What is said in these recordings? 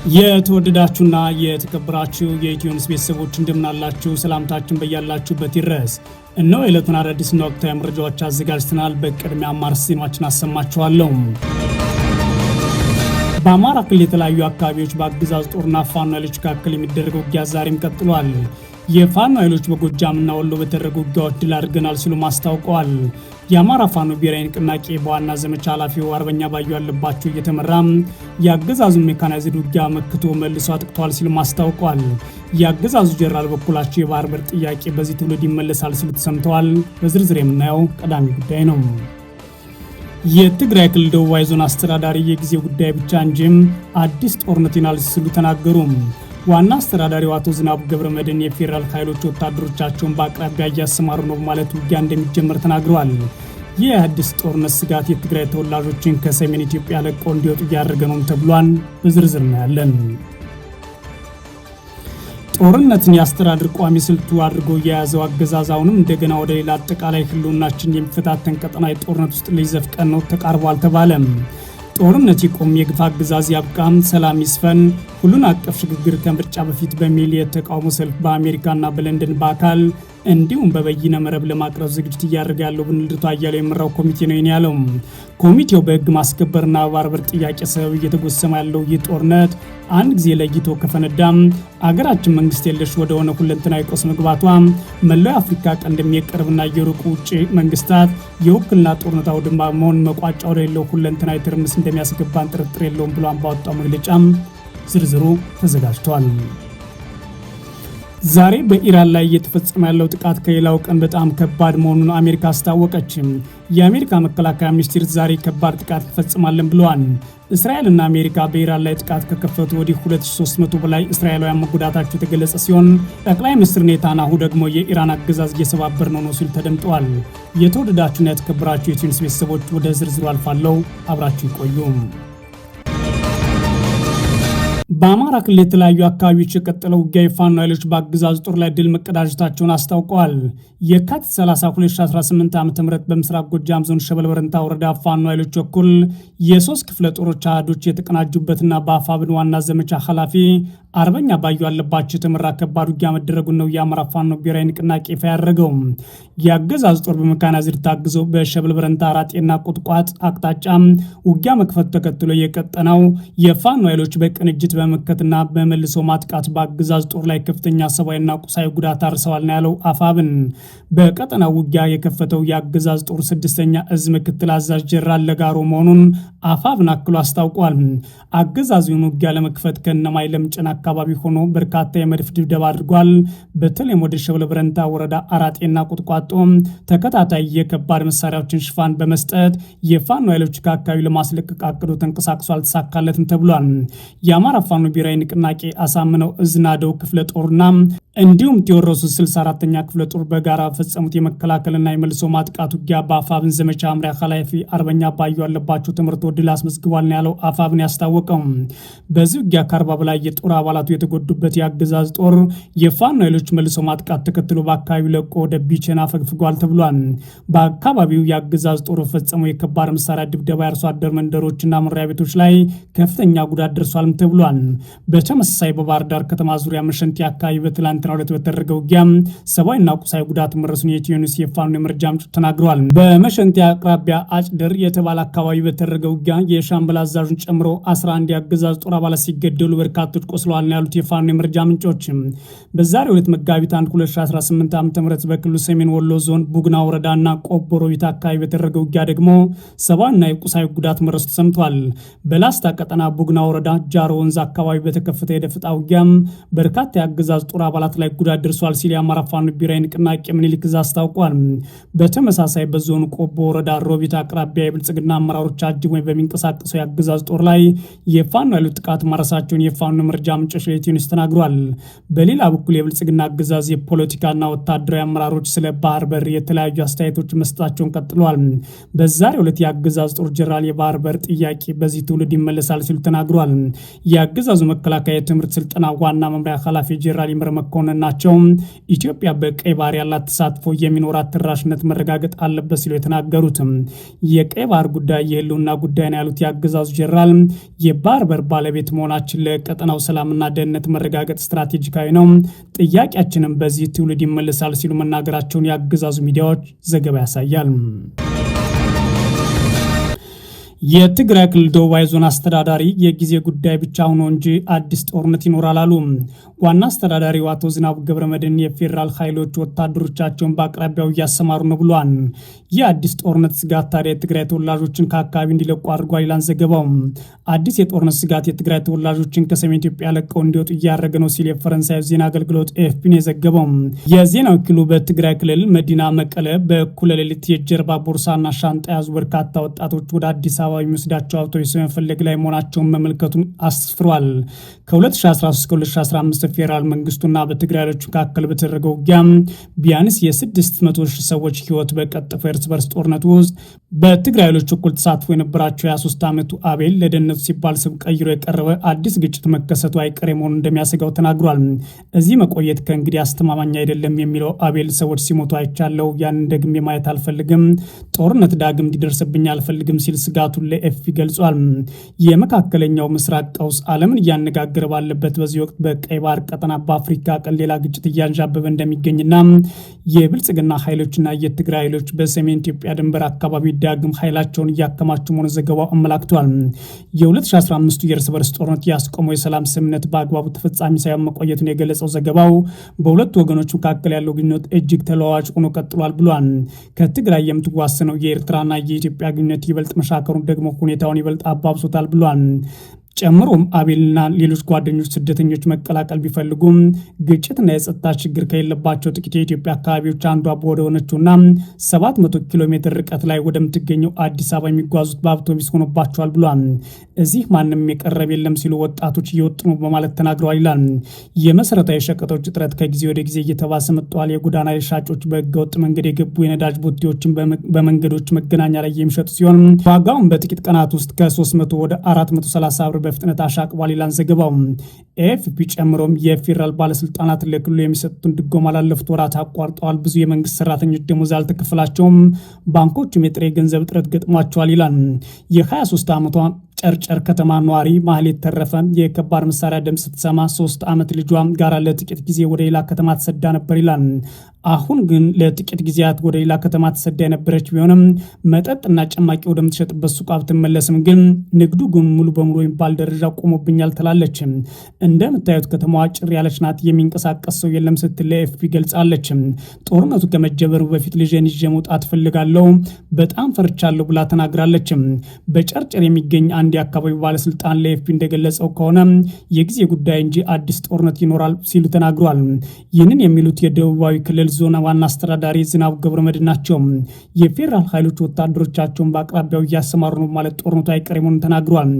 የተወደዳችሁና የተከበራችሁ የኢትዮ ኒውስ ቤተሰቦች እንደምናላችሁ ሰላምታችን በያላችሁበት ይድረስ። እነሆ የዕለቱን አዳዲስና ወቅታዊ መረጃዎች አዘጋጅተናል። በቅድሚያ አማርስ ዜናዎችን አሰማችኋለሁ። በአማራ ክልል የተለያዩ አካባቢዎች በአገዛዙ ጦርና ፋኖ ኃይሎች መካከል የሚደረገው ውጊያ ዛሬም ቀጥሏል። የፋኖ ኃይሎች በጎጃምና ወሎ በተደረጉ ውጊያዎች ድል አድርገናል ሲሉ አስታውቀዋል። የአማራ ፋኖ ብሔራዊ ንቅናቄ በዋና ዘመቻ ኃላፊው አርበኛ ባዩ አለባቸው እየተመራ የአገዛዙን ሜካናይዝድ ውጊያ መክቶ መልሶ አጥቅተዋል ሲሉ አስታውቀዋል። የአገዛዙ ጀነራል በኩላቸው የባህር በር ጥያቄ በዚህ ትውልድ ይመለሳል ሲሉ ተሰምተዋል። በዝርዝር የምናየው ቀዳሚ ጉዳይ ነው። የትግራይ ክልል ደቡባዊ ዞን አስተዳዳሪ የጊዜ ጉዳይ ብቻ እንጂም አዲስ ጦርነት ይናል ሲሉ ተናገሩ። ዋና አስተዳዳሪው አቶ ዝናቡ ገብረመድህን የፌዴራል ኃይሎች ወታደሮቻቸውን በአቅራቢያ እያሰማሩ ነው ማለት ውጊያ እንደሚጀመር ተናግረዋል። ይህ አዲስ ጦርነት ስጋት የትግራይ ተወላጆችን ከሰሜን ኢትዮጵያ ለቀው እንዲወጡ እያደረገ ነው ተብሏል። በዝርዝር እናያለን። ጦርነትን የአስተዳደር ቋሚ ስልቱ አድርጎ የያዘው አገዛዝ አሁንም እንደገና ወደ ሌላ አጠቃላይ ህልውናችን የሚፈታተን ቀጠናዊ ጦርነት ውስጥ ሊዘፍቀን ነው ተቃርቧል ተባለ። ጦርነት ይቆም፣ የግፍ አገዛዝ ያብቃም፣ ሰላም ይስፈን፣ ሁሉን አቀፍ ሽግግር ከምርጫ በፊት በሚል የተቃውሞ ሰልፍ በአሜሪካና በለንደን በአካል እንዲሁም በበይነ መረብ ለማቅረብ ዝግጅት እያደረገ ያለው ብንልቱ አያሌው የመራው ኮሚቴ ነው ያለው። ኮሚቴው በህግ ማስከበርና በባህር በር ጥያቄ ሰበብ እየተጎሰመ ያለው ይህ ጦርነት አንድ ጊዜ ለይቶ ከፈነዳም አገራችን መንግስት የለሽ ወደ ሆነ ሁለንተናዊ ቀውስ መግባቷ መላው አፍሪካ ቀንድም የቅርብና የሩቅ ውጭ መንግስታት የውክልና ጦርነት አውድማ መሆን መቋጫ ወደሌለው ሁለንተናዊ ትርምስ እንደሚያስገባን ጥርጥር የለውም ብሏን ባወጣው መግለጫም ዝርዝሩ ተዘጋጅቷል። ዛሬ በኢራን ላይ እየተፈጸመ ያለው ጥቃት ከሌላው ቀን በጣም ከባድ መሆኑን አሜሪካ አስታወቀች። የአሜሪካ መከላከያ ሚኒስቴር ዛሬ ከባድ ጥቃት እንፈጽማለን ብለዋል። እስራኤልና አሜሪካ በኢራን ላይ ጥቃት ከከፈቱ ወዲህ 2300 በላይ እስራኤላውያን መጎዳታቸው የተገለጸ ሲሆን ጠቅላይ ሚኒስትር ኔታንያሁ ደግሞ የኢራን አገዛዝ እየሰባበር ነው ሲሉ ተደምጠዋል። የተወደዳችሁና የተከበራችሁ የኢትዮ ኒውስ ቤተሰቦች ወደ ዝርዝሩ አልፋለሁ፣ አብራችሁ ይቆዩ። በአማራ ክልል የተለያዩ አካባቢዎች የቀጠለው ውጊያ የፋኖ ኃይሎች በአገዛዙ ጦር ላይ ድል መቀዳጀታቸውን አስታውቀዋል። የካቲት 30 2018 ዓ.ም በምስራቅ ጎጃም ዞን ሸበል በረንታ ወረዳ ፋኖ ኃይሎች በኩል የሶስት ክፍለ ጦሮች አህዶች የተቀናጁበትና በአፋብን ዋና ዘመቻ ኃላፊ አርበኛ ባዩ አለባቸው የተመራ ከባድ ውጊያ መደረጉን ነው የአማራ ፋኖ ብሔራዊ ንቅናቄ ይፋ ያደረገው። የአገዛዙ ጦር በመካናይዝድ ታግዞ በሸበል በረንታ አራጤና ቁጥቋጥ አቅጣጫ ውጊያ መክፈቱ ተከትሎ የቀጠናው የፋኖ ኃይሎች በቅንጅት በመከትና በመልሶ ማጥቃት በአገዛዝ ጦር ላይ ከፍተኛ ሰብአዊና ቁሳዊ ጉዳት አርሰዋል ነው ያለው አፋብን። በቀጠናው ውጊያ የከፈተው የአገዛዝ ጦር 6ኛ እዝ ምክትል አዛዥ ጀነራል ለጋሮ መሆኑን አፋብን አክሎ አስታውቋል። አገዛዙን ውጊያ ለመክፈት ከነማይ ለምጨና አካባቢ ሆኖ በርካታ የመድፍ ድብደባ አድርጓል። በተለይም ወደ ሸበል በረንታ ወረዳ አራጤና ቁጥቋጦ ተከታታይ የከባድ መሳሪያዎችን ሽፋን በመስጠት የፋኖ ኃይሎች ከአካባቢ ለማስለቀቅ አቅዶ ተንቀሳቅሶ አልተሳካለትም ተብሏል። የአማራ ፋኖ ብሔራዊ ንቅናቄ አሳምነው እዝናደው ክፍለ ጦርና እንዲሁም ቴዎድሮስ 64ኛ ክፍለ ጦር በጋራ ፈጸሙት የመከላከልና የመልሶ ማጥቃት ውጊያ በአፋብን ዘመቻ አምሪያ ኃላፊ አርበኛ ባዩ አለባቸው ትምህርት ድል አስመዝግቧል ነው ያለው አፋብን ያስታወቀው። በዚህ ውጊያ ከ40 በላይ የጦር አባላቱ የተጎዱበት የአገዛዝ ጦር የፋኖ ኃይሎች መልሶ ማጥቃት ተከትሎ በአካባቢው ለቆ ወደ ቢቸና ፈግፍጓል ተብሏል። በአካባቢው የአገዛዝ ጦር ፈጸመው የከባድ መሳሪያ ድብደባ የአርሶ አደር መንደሮችና መኖሪያ ቤቶች ላይ ከፍተኛ ጉዳት ደርሷልም ተብሏል። በተመሳሳይ በባህር ዳር ከተማ ዙሪያ መሸንቲ አካባቢ በትላንትናው ዕለት በተደረገው ውጊያ ሰብአዊና ቁሳዊ ጉዳት መድረሱን የኢትዮ ኒውስ የፋኖ የመረጃ ምንጮች ተናግረዋል። በመሸንቲ አቅራቢያ አጭደር የተባለ አካባቢ በተደረገው ውጊያ የሻምበል አዛዡን ጨምሮ 11 የአገዛዝ ጦር አባላት ሲገደሉ በርካቶች ቆስለዋል ነው ያሉት የፋኖ የመረጃ ምንጮች። በዛሬው ዕለት መጋቢት 1 2018 ዓ.ም በክልሉ ሰሜን ወሎ ዞን ቡግና ወረዳና ቆቦ ሮቢት አካባቢ በተደረገው ውጊያ ደግሞ ሰብአዊና የቁሳዊ ጉዳት መድረሱ ተሰምቷል። በላስታ ቀጠና ቡግና ወረዳ ጃሮ ወንዝ አካባቢ በተከፈተ የደፈጣ ውጊያ በርካታ የአገዛዝ ጦር አባላት ላይ ጉዳት ደርሷል ሲል የአማራ ፋኖ ብሔራዊ ንቅናቄ ምኒልክ ዕዝ አስታውቋል። በተመሳሳይ በዞኑ ቆቦ ወረዳ ሮቢት አቅራቢያ የብልጽግና አመራሮች አጅቦ በሚንቀሳቀሰው የአገዛዝ ጦር ላይ የፋኖ ኃይሎች ጥቃት ማረሳቸውን የፋኖ መረጃ ምንጮች ለኢትዮ ኒውስ ተናግሯል። በሌላ በኩል የብልጽግና አገዛዝ የፖለቲካና ወታደራዊ አመራሮች ስለ ባህር በር የተለያዩ አስተያየቶች መስጠታቸውን ቀጥለዋል። በዛሬው ዕለት የአገዛዝ ጦር ጀነራል የባህር በር ጥያቄ በዚህ ትውልድ ይመለሳል ሲሉ ተናግሯል። የአገዛዙ መከላከያ የትምህርት ስልጠና ዋና መምሪያ ኃላፊ ጄኔራል ይመር መኮንን ናቸው። ኢትዮጵያ በቀይ ባህር ያላት ተሳትፎ የሚኖራት ተደራሽነት መረጋገጥ አለበት ሲሉ የተናገሩትም የቀይ ባህር ጉዳይ የህልውና ጉዳይ ነው ያሉት የአገዛዙ ጄኔራል የባህር በር ባለቤት መሆናችን ለቀጠናው ሰላምና ደህንነት መረጋገጥ ስትራቴጂካዊ ነው፣ ጥያቄያችንም በዚህ ትውልድ ይመለሳል ሲሉ መናገራቸውን የአገዛዙ ሚዲያዎች ዘገባ ያሳያል። የትግራይ ክልል ደቡባዊ ዞን አስተዳዳሪ የጊዜ ጉዳይ ብቻ ሆኖ እንጂ አዲስ ጦርነት ይኖራል አሉ። ዋና አስተዳዳሪው አቶ ዝናቡ ገብረመድህን የፌዴራል ኃይሎች ወታደሮቻቸውን በአቅራቢያው እያሰማሩ ነው ብሏል። ይህ አዲስ ጦርነት ስጋት ታዲያ የትግራይ ተወላጆችን ከአካባቢ እንዲለቁ አድርጓል ይላል ዘገባው። አዲስ የጦርነት ስጋት የትግራይ ተወላጆችን ከሰሜን ኢትዮጵያ ለቀው እንዲወጡ እያደረገ ነው ሲል የፈረንሳይ ዜና አገልግሎት ኤኤፍፒ የዘገበው። የዜና ወኪሉ በትግራይ ክልል መዲና መቀለ በእኩለ ሌሊት የጀርባ ቦርሳና ሻንጣ የያዙ በርካታ ወጣቶች ወደ አዲስ አበባ የሚወስዳቸው አውቶቡስ መፈለግ ላይ መሆናቸውን መመልከቱን አስፍሯል። ከ2013 እስከ 2015 ፌዴራል መንግስቱና በትግራይ ኃይሎች መካከል በተደረገው ውጊያ ቢያንስ የ600,000 ሰዎች ህይወት በቀጠፈው የእርስ በርስ ጦርነት ውስጥ በትግራይ ኃይሎች እኩል ተሳትፎ የነበራቸው የ23 ዓመቱ አቤል ለደህንነቱ ሲባል ስም ቀይሮ የቀረበ አዲስ ግጭት መከሰቱ አይቀሬ መሆኑን እንደሚያሰጋው ተናግሯል። እዚህ መቆየት ከእንግዲህ አስተማማኝ አይደለም የሚለው አቤል ሰዎች ሲሞቱ አይቻለው፣ ያንን ደግሜ ማየት አልፈልግም፣ ጦርነት ዳግም እንዲደርስብኝ አልፈልግም ሲል ስጋቱን ለኤፍፒ ገልጿል። የመካከለኛው ምስራቅ ቀውስ ዓለምን እያነጋገረ ባለበት በዚህ ወቅት በቀይ ባህር ቀጠና በአፍሪካ ቀን ሌላ ግጭት እያንዣበበ እንደሚገኝና የብልጽግና ኃይሎችና የትግራይ ኃይሎች በሰሜን ኢትዮጵያ ድንበር አካባቢ ዳግም ኃይላቸውን እያከማቹ መሆኑን ዘገባው አመላክቷል። የ2015 የእርስ በርስ ጦርነት ያስቆመው የሰላም ስምምነት በአግባቡ ተፈጻሚ ሳይሆን መቆየቱን የገለጸው ዘገባው በሁለቱ ወገኖች መካከል ያለው ግንኙነት እጅግ ተለዋዋጭ ሆኖ ቀጥሏል ብሏል። ከትግራይ የምትዋሰነው የኤርትራና የኢትዮጵያ ግንኙነት ይበልጥ መሻከሩን ደግሞ ሁኔታውን ይበልጥ አባብሶታል ብሏል። ጨምሮም አቤልና ሌሎች ጓደኞች ስደተኞች መቀላቀል ቢፈልጉም ግጭትና የጸጥታ ችግር ከሌለባቸው ጥቂት የኢትዮጵያ አካባቢዎች አንዷ ወደ ሆነችውና 700 ኪሎ ሜትር ርቀት ላይ ወደምትገኘው አዲስ አበባ የሚጓዙት በአውቶቡስ ሆኖባቸዋል ብሏል። እዚህ ማንም የቀረብ የለም ሲሉ ወጣቶች እየወጡ ነው በማለት ተናግረዋል ይላል። የመሰረታዊ ሸቀጦች እጥረት ከጊዜ ወደ ጊዜ እየተባሰ መጥተዋል። የጎዳና ላይ ሻጮች በህገወጥ መንገድ የገቡ የነዳጅ ቦቴዎችን በመንገዶች መገናኛ ላይ የሚሸጡ ሲሆን ዋጋውን በጥቂት ቀናት ውስጥ ከ300 ወደ 430 ብር በፍጥነት አሻቅቧል ይላል ዘገባው። ኤኤፍፒ ጨምሮም የፌዴራል ባለስልጣናት ለክልሉ የሚሰጡትን ድጎማ ላለፉት ወራት አቋርጠዋል። ብዙ የመንግስት ሰራተኞች ደሞዝ አልተከፈላቸውም፣ ባንኮችም የጥሬ ገንዘብ እጥረት ገጥሟቸዋል ይላል። የ23 ዓመቷ ጨርጨር ከተማ ነዋሪ ማህሌት ተረፈ የከባድ መሳሪያ ድምፅ ስትሰማ 3 ዓመት ልጇ ጋር ለጥቂት ጊዜ ወደ ሌላ ከተማ ተሰዳ ነበር ይላል። አሁን ግን ለጥቂት ጊዜያት ወደ ሌላ ከተማ ተሰዳ የነበረች ቢሆንም መጠጥና ጭማቂ ወደምትሸጥበት ሱቅ ብትመለስም ግን ንግዱ ግን ሙሉ በሙሉ የሚባል ደረጃ ቆሞብኛል ትላለች። እንደምታዩት ከተማዋ ጭር ያለች ናት፣ የሚንቀሳቀስ ሰው የለም ስትል ለኤፍፒ ገልጻለች። ጦርነቱ ከመጀመሩ በፊት ልጄን ይዤ መውጣት ፈልጋለሁ፣ በጣም ፈርቻለሁ ብላ ተናግራለች። በጨርጨር የሚገኝ አንድ የአካባቢው ባለስልጣን ለኤፍፒ እንደገለጸው ከሆነ የጊዜ ጉዳይ እንጂ አዲስ ጦርነት ይኖራል ሲሉ ተናግሯል። ይህንን የሚሉት የደቡባዊ ክልል ዞን ዋና አስተዳዳሪ ዝናቡ ገብረመድህን ናቸው። የፌዴራል ኃይሎች ወታደሮቻቸውን በአቅራቢያው እያሰማሩ ነው ማለት ጦርነቱ አይቀሬ መሆኑን ተናግሯል።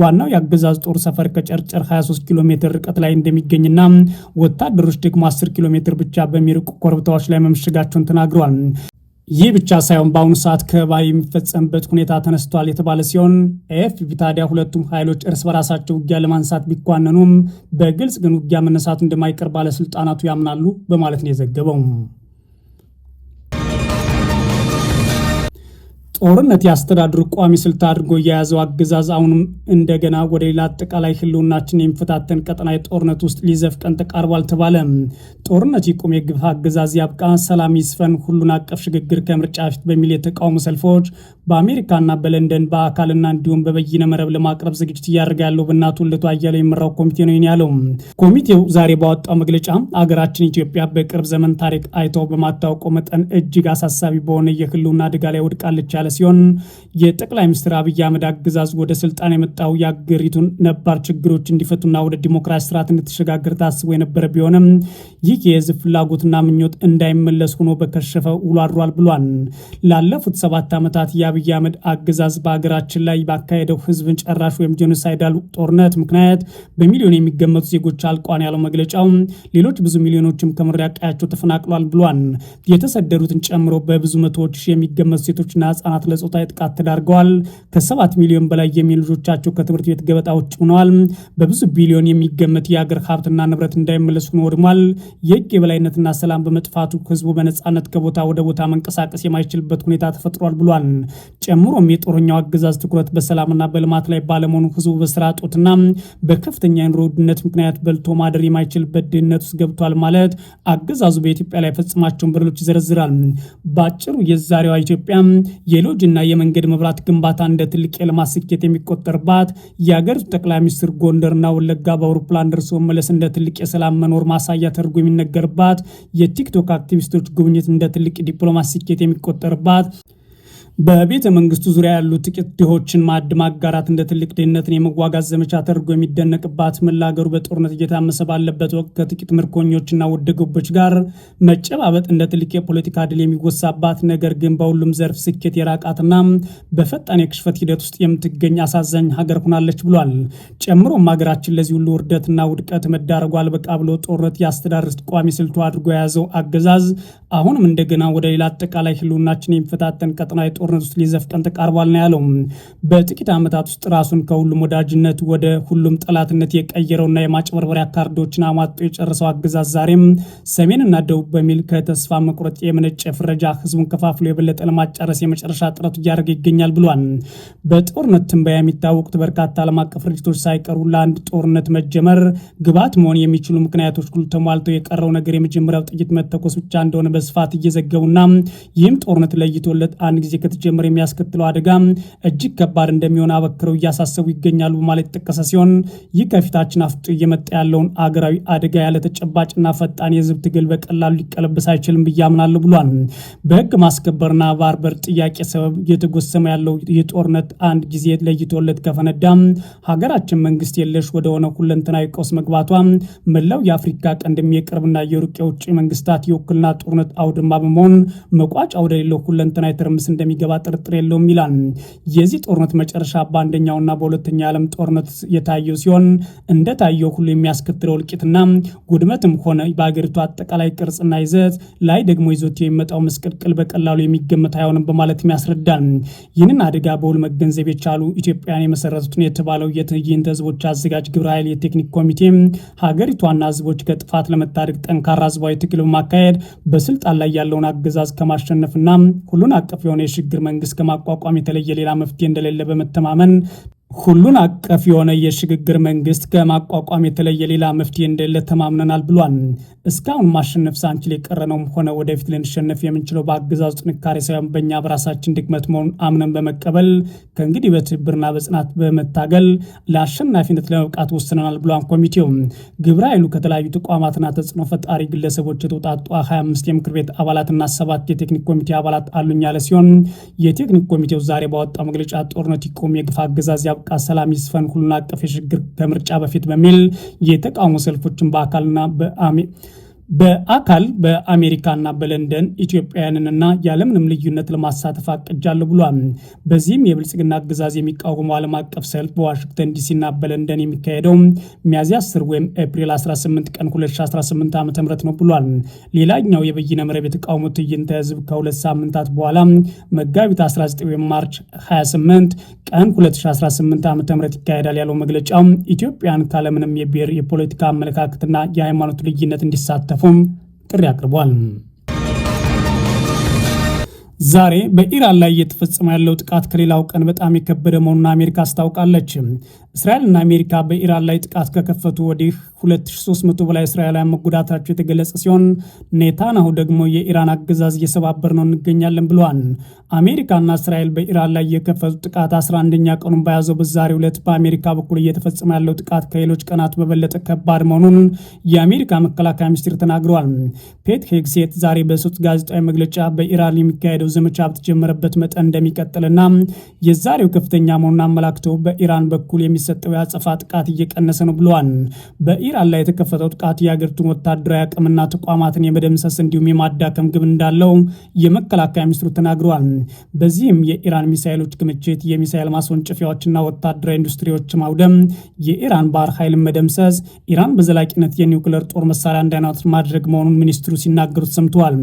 ዋናው የአገዛዝ ጦር ሰፈር ከጨርጨር 23 ኪሎ ሜትር ርቀት ላይ እንደሚገኝና ወታደሮች ደግሞ 10 ኪሎ ሜትር ብቻ በሚርቁ ኮረብታዎች ላይ መምሸጋቸውን ተናግሯል። ይህ ብቻ ሳይሆን በአሁኑ ሰዓት ከበባ የሚፈጸምበት ሁኔታ ተነስቷል የተባለ ሲሆን ኤኤፍፒ ታዲያ ሁለቱም ኃይሎች እርስ በራሳቸው ውጊያ ለማንሳት ቢኳነኑም በግልጽ ግን ውጊያ መነሳቱ እንደማይቀር ባለስልጣናቱ ያምናሉ በማለት ነው የዘገበው። ጦርነት ያስተዳድሩ ቋሚ ስልት አድርጎ የያዘው አገዛዝ አሁንም እንደገና ወደ ሌላ አጠቃላይ ህልውናችን የሚፈታተን ቀጠናዊ ጦርነት ውስጥ ሊዘፍቀን ተቃርቧል ተባለ። ጦርነት ይቁም፣ የግፍ አገዛዝ ያብቃ፣ ሰላም ይስፈን፣ ሁሉን አቀፍ ሽግግር ከምርጫ ፊት በሚል የተቃውሞ ሰልፎች በአሜሪካና በለንደን በአካልና እንዲሁም በበይነ መረብ ለማቅረብ ዝግጅት እያደረገ ያለው በእናቱ ልደቱ አያሌው የሚመራው ኮሚቴ ነው ያለው። ኮሚቴው ዛሬ ባወጣው መግለጫ አገራችን ኢትዮጵያ በቅርብ ዘመን ታሪክ አይተው በማታወቀው መጠን እጅግ አሳሳቢ በሆነ የህልውና አደጋ ላይ ወድቃለች ያለ ሲሆን የጠቅላይ ሚኒስትር አብይ አህመድ አገዛዝ ወደ ስልጣን የመጣው የአገሪቱን ነባር ችግሮች እንዲፈቱና ወደ ዲሞክራሲ ስርዓት እንድትሸጋገር ታስቦ የነበረ ቢሆንም ይህ የህዝብ ፍላጎትና ምኞት እንዳይመለስ ሆኖ በከሸፈ ውሎ አድሯል ብሏል። ላለፉት 7 ዓመታት የአብይ አህመድ አገዛዝ በሀገራችን ላይ ባካሄደው ህዝብን ጨራሽ ወይም ጄኖሳይዳል ጦርነት ምክንያት በሚሊዮን የሚገመቱ ዜጎች አልቋን ያለው መግለጫው ሌሎች ብዙ ሚሊዮኖችም ከመኖሪያ ቀያቸው ተፈናቅሏል ብሏል። የተሰደዱትን ጨምሮ በብዙ መቶዎች የሚገመቱ ሴቶችና ህጻናት ህጻናት ለጾታዊ ጥቃት ተዳርገዋል። ከ7 ሚሊዮን በላይ የሚሆኑ ልጆቻቸው ከትምህርት ቤት ገበታ ውጭ ሆነዋል። በብዙ ቢሊዮን የሚገመት የአገር ሀብትና ንብረት እንዳይመለሱ ወድሟል። የህግ የበላይነትና ሰላም በመጥፋቱ ህዝቡ በነጻነት ከቦታ ወደ ቦታ መንቀሳቀስ የማይችልበት ሁኔታ ተፈጥሯል ብሏል። ጨምሮም የጦረኛው አገዛዝ ትኩረት በሰላምና በልማት ላይ ባለመሆኑ ህዝቡ በስራ እጦትና በከፍተኛ የኑሮ ውድነት ምክንያት በልቶ ማደር የማይችልበት ድህነት ውስጥ ገብቷል ማለት አገዛዙ በኢትዮጵያ ላይ ፈጽማቸውን በደሎች ይዘረዝራል። በአጭሩ የዛሬዋ ኢትዮጵያ የሎጅና የመንገድ መብራት ግንባታ እንደ ትልቅ የልማት ስኬት የሚቆጠርባት፣ የሀገሪቱ ጠቅላይ ሚኒስትር ጎንደርና ወለጋ በአውሮፕላን ደርሶ መለስ እንደ ትልቅ የሰላም መኖር ማሳያ ተደርጎ የሚነገርባት፣ የቲክቶክ አክቲቪስቶች ጉብኝት እንደ ትልቅ ዲፕሎማሲ ስኬት የሚቆጠርባት፣ በቤተ መንግስቱ ዙሪያ ያሉ ጥቂት ድሆችን ማዕድ ማጋራት እንደ ትልቅ ድህነትን የመዋጋት ዘመቻ ተደርጎ የሚደነቅባት፣ መላ ሀገሩ በጦርነት እየታመሰ ባለበት ወቅት ከጥቂት ምርኮኞችና ወደጎቦች ጋር መጨባበጥ እንደ ትልቅ የፖለቲካ ድል የሚወሳባት፣ ነገር ግን በሁሉም ዘርፍ ስኬት የራቃትና በፈጣን የክሽፈት ሂደት ውስጥ የምትገኝ አሳዛኝ ሀገር ሆናለች ብሏል። ጨምሮም ሀገራችን ለዚህ ሁሉ ውርደትና ውድቀት መዳረጉ አልበቃ ብሎ ጦርነት የአስተዳደር ቋሚ ስልቱ አድርጎ የያዘው አገዛዝ አሁንም እንደገና ወደ ሌላ አጠቃላይ ህልውናችን የሚፈታተን ቀጠናዊ ጦርነት ውስጥ ሊዘፍቀን ተቃርቧል ነው ያለው። በጥቂት ዓመታት ውስጥ ራሱን ከሁሉም ወዳጅነት ወደ ሁሉም ጠላትነት የቀየረውና የማጭበርበሪያ ካርዶችን አሟጦ የጨረሰው አገዛዝ ዛሬም ሰሜንና ደቡብ በሚል ከተስፋ መቁረጥ የመነጨ ፍረጃ ህዝቡን ከፋፍሎ የበለጠ ለማጫረስ የመጨረሻ ጥረቱ እያደረገ ይገኛል ብሏል። በጦርነት ትንበያ የሚታወቁት በርካታ ዓለም አቀፍ ድርጅቶች ሳይቀሩ ለአንድ ጦርነት መጀመር ግብዓት መሆን የሚችሉ ምክንያቶች ሁሉ ተሟልተው የቀረው ነገር የመጀመሪያው ጥይት መተኮስ ብቻ እንደሆነ በስፋት እየዘገቡና ይህም ጦርነት ለይቶለት አንድ ጊዜ ከተጀመረ የሚያስከትለው አደጋ እጅግ ከባድ እንደሚሆን አበክረው እያሳሰቡ ይገኛሉ ማለት የተጠቀሰ ሲሆን ይህ ከፊታችን አፍጦ እየመጣ ያለውን አገራዊ አደጋ ያለ ተጨባጭና ፈጣን የህዝብ ትግል በቀላሉ ሊቀለበስ አይችልም ብዬ አምናለሁ ብሏል። በህግ ማስከበርና ባህር በር ጥያቄ ሰበብ እየተጎሰመ ያለው ይህ ጦርነት አንድ ጊዜ ለይቶለት ከፈነዳ ሀገራችን መንግስት የለሽ ወደሆነ ሁለንተናዊ ቀውስ መግባቷ መላው የአፍሪካ ቀንድም የቅርብና የሩቅ የውጭ መንግስታት የውክልና ጦርነት አውድማ በመሆን መቋጫ ወደሌለው ሁለንተናዊ ትርምስ እንደሚገባ ጥርጥር የለውም ይላል። የዚህ ጦርነት መጨረሻ በአንደኛውና በሁለተኛ የዓለም ጦርነት የታየው ሲሆን እንደታየው ሁሉ የሚያስከትለው እልቂትና ጉድመትም ሆነ በሀገሪቱ አጠቃላይ ቅርጽና ይዘት ላይ ደግሞ ይዞት የሚመጣው ምስቅልቅል በቀላሉ የሚገመት አይሆንም በማለት ያስረዳል። ይህንን አደጋ በውል መገንዘብ የቻሉ ኢትዮጵያን የመሰረቱትን የተባለው የትዕይንተ ህዝቦች አዘጋጅ ግብረ ኃይል የቴክኒክ ኮሚቴ ሀገሪቷና ህዝቦች ከጥፋት ለመታደግ ጠንካራ ህዝባዊ ትግል በማካሄድ በስልጣን ላይ ያለውን አገዛዝ ከማሸነፍና ሁሉን አቀፍ የሆነ የሽግግር መንግስት ከማቋቋም የተለየ ሌላ መፍትሄ እንደሌለ በመተማመን ሁሉን አቀፍ የሆነ የሽግግር መንግስት ከማቋቋም የተለየ ሌላ መፍትሄ እንደሌለ ተማምነናል ብሏል። እስካሁን ማሸነፍ ሳንችል የቀረነውም ሆነ ወደፊት ልንሸነፍ የምንችለው በአገዛዙ ጥንካሬ ሳይሆን በእኛ በራሳችን ድክመት መሆኑን አምነን በመቀበል ከእንግዲህ በትብብርና በጽናት በመታገል ለአሸናፊነት ለመብቃት ወስነናል ብሏል ኮሚቴው። ግብረ ኃይሉ ከተለያዩ ተቋማትና ተጽዕኖ ፈጣሪ ግለሰቦች የተውጣጡ 25 የምክር ቤት አባላትና 7 የቴክኒክ ኮሚቴ አባላት አሉኝ ያለ ሲሆን የቴክኒክ ኮሚቴው ዛሬ ባወጣው መግለጫ ጦርነት ይቆም፣ የግፍ አገዛዝ ያብቃ፣ ሰላም ይስፈን፣ ሁሉን አቀፍ የሽግግር ከምርጫ በፊት በሚል የተቃውሞ ሰልፎችን በአካል በአሜሪካና በለንደን ኢትዮጵያውያንንና ያለምንም ልዩነት ለማሳተፍ አቅጃለሁ ብሏል። በዚህም የብልጽግና አገዛዝ የሚቃወሙ ዓለም አቀፍ ሰልፍ በዋሽንግተን ዲሲና በለንደን የሚካሄደው ሚያዝያ 10 ወይም ኤፕሪል 18 ቀን 2018 ዓ.ም ነው ብሏል። ሌላኛው የበይነ መረብ የተቃውሞ ትዕይንተ ህዝብ ከ2 ሳምንታት በኋላ መጋቢት 19 ወይም ማርች 28 ቀን 2018 ዓ.ም ይካሄዳል ያለው መግለጫው ኢትዮጵያን ካለምንም የብሔር የፖለቲካ አመለካከትና የሃይማኖት ልዩነት እንዲሳተፉ ጥሪ አቅርቧል። ዛሬ በኢራን ላይ እየተፈጸመ ያለው ጥቃት ከሌላው ቀን በጣም የከበደ መሆኑን አሜሪካ አስታውቃለች። እስራኤልና አሜሪካ በኢራን ላይ ጥቃት ከከፈቱ ወዲህ 2300 በላይ እስራኤላውያን መጎዳታቸው የተገለጸ ሲሆን ኔታንያሁ ደግሞ የኢራን አገዛዝ እየሰባበር ነው እንገኛለን ብለዋል። አሜሪካና እስራኤል በኢራን ላይ የከፈቱ ጥቃት 11ኛ ቀኑን በያዘው በዛሬው ዕለት በአሜሪካ በኩል እየተፈጸመ ያለው ጥቃት ከሌሎች ቀናት በበለጠ ከባድ መሆኑን የአሜሪካ መከላከያ ሚኒስቴር ተናግረዋል። ፔት ሄግሴት ዛሬ በሰጡት ጋዜጣዊ መግለጫ በኢራን የሚካሄደው ዘመቻ በተጀመረበት መጠን እንደሚቀጥልና የዛሬው ከፍተኛ መሆኑን አመላክተው በኢራን በኩል የሚሰጠው የአጸፋ ጥቃት እየቀነሰ ነው ብለዋል። በኢራን ላይ የተከፈተው ጥቃት የአገሪቱን ወታደራዊ አቅምና ተቋማትን የመደምሰስ እንዲሁም የማዳከም ግብ እንዳለው የመከላከያ ሚኒስትሩ ተናግረዋል። በዚህም የኢራን ሚሳኤሎች ክምችት፣ የሚሳኤል ማስወንጨፊያዎችና ወታደራዊ ኢንዱስትሪዎች ማውደም፣ የኢራን ባህር ኃይልን መደምሰስ፣ ኢራን በዘላቂነት የኒውክሌር ጦር መሳሪያ እንዳይኖራት ማድረግ መሆኑን ሚኒስትሩ ሲናገሩት ሰምተዋል።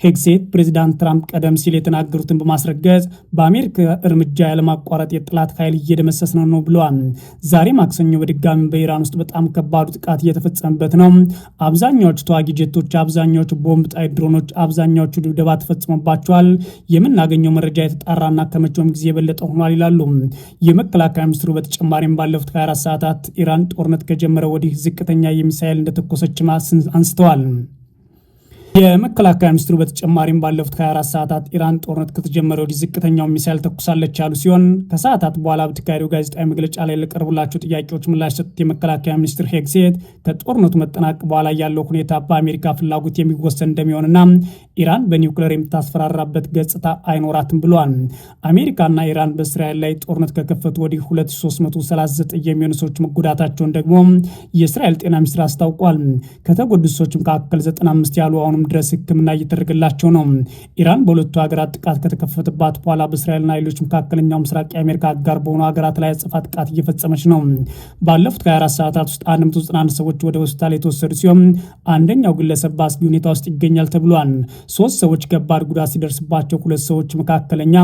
ሄግሴት ፕሬዚዳንት ትራምፕ ቀደም ሲል የተናገሩትን በማስረገጥ በአሜሪካ እርምጃ ያለማቋረጥ የጠላት ኃይል እየደመሰስ ነው ብለዋል። ዛሬ ማክሰኞ በድጋሚ በኢራን ውስጥ በጣም ከባዱ ጥቃት እየተፈጸመበት ነው። አብዛኛዎቹ ተዋጊ ጀቶች፣ አብዛኛዎቹ ቦምብ ጣይ ድሮኖች፣ አብዛኛዎቹ ድብደባ ተፈጽሞባቸዋል። የምናገኘው መረጃ የተጣራና ከመቼውም ጊዜ የበለጠ ሆኗል ይላሉ። የመከላከያ ሚኒስትሩ በተጨማሪም ባለፉት 24 ሰዓታት ኢራን ጦርነት ከጀመረ ወዲህ ዝቅተኛ የሚሳኤል እንደተኮሰች አንስተዋል። የመከላከያ ሚኒስትሩ በተጨማሪም ባለፉት 24 ሰዓታት ኢራን ጦርነት ከተጀመረ ወዲህ ዝቅተኛው ሚሳኤል ተኩሳለች ያሉ ሲሆን ከሰዓታት በኋላ በተካሄደው ጋዜጣዊ መግለጫ ላይ ለቀረቡላቸው ጥያቄዎች ምላሽ ሰጡት። የመከላከያ ሚኒስትር ሄግሴት ከጦርነቱ መጠናቀቅ በኋላ ያለው ሁኔታ በአሜሪካ ፍላጎት የሚወሰን እንደሚሆንና ኢራን በኒውክሌር የምታስፈራራበት ገጽታ አይኖራትም ብለዋል። አሜሪካና ኢራን በእስራኤል ላይ ጦርነት ከከፈቱ ወዲህ 2339 የሚሆኑ ሰዎች መጎዳታቸውን ደግሞ የእስራኤል ጤና ሚኒስትር አስታውቋል። ከተጎዱት ሰዎች መካከል 95 ያሉ አሁንም ድረስ ሕክምና እየተደረገላቸው ነው። ኢራን በሁለቱ ሀገራት ጥቃት ከተከፈተባት በኋላ በእስራኤልና ሌሎች መካከለኛው ምስራቅ የአሜሪካ አጋር በሆኑ ሀገራት ላይ አጸፋ ጥቃት እየፈጸመች ነው። ባለፉት 24 ሰዓታት ውስጥ 191 ሰዎች ወደ ሆስፒታል የተወሰዱ ሲሆን አንደኛው ግለሰብ በአስጊ ሁኔታ ውስጥ ይገኛል ተብሏል። 3 ሰዎች ከባድ ጉዳት ሲደርስባቸው 2 ሰዎች መካከለኛ፣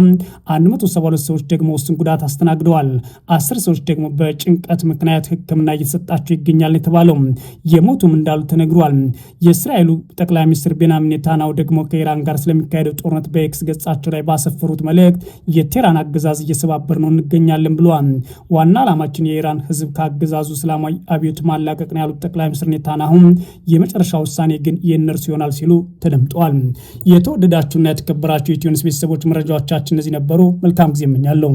172 ሰዎች ደግሞ ውስን ጉዳት አስተናግደዋል። 10 ሰዎች ደግሞ በጭንቀት ምክንያት ሕክምና እየተሰጣቸው ይገኛል የተባለው የሞቱም እንዳሉ ተነግሯል። የእስራኤሉ ጠቅላይ ሚኒስትር ቤንያሚን ኔታንያሁ ደግሞ ከኢራን ጋር ስለሚካሄደው ጦርነት በኤክስ ገጻቸው ላይ ባሰፈሩት መልእክት የቴህራን አገዛዝ እየሰባበር ነው እንገኛለን ብለዋል። ዋና ዓላማችን የኢራን ህዝብ ከአገዛዙ እስላማዊ አብዮት ማላቀቅ ነው ያሉት ጠቅላይ ሚኒስትር ኔታንያሁ የመጨረሻ ውሳኔ ግን የእነርሱ ይሆናል ሲሉ ተደምጠዋል። የተወደዳችሁና የተከበራችሁ የኢትዮ ኒውስ ቤተሰቦች መረጃዎቻችን እነዚህ ነበሩ። መልካም ጊዜ እመኛለሁ።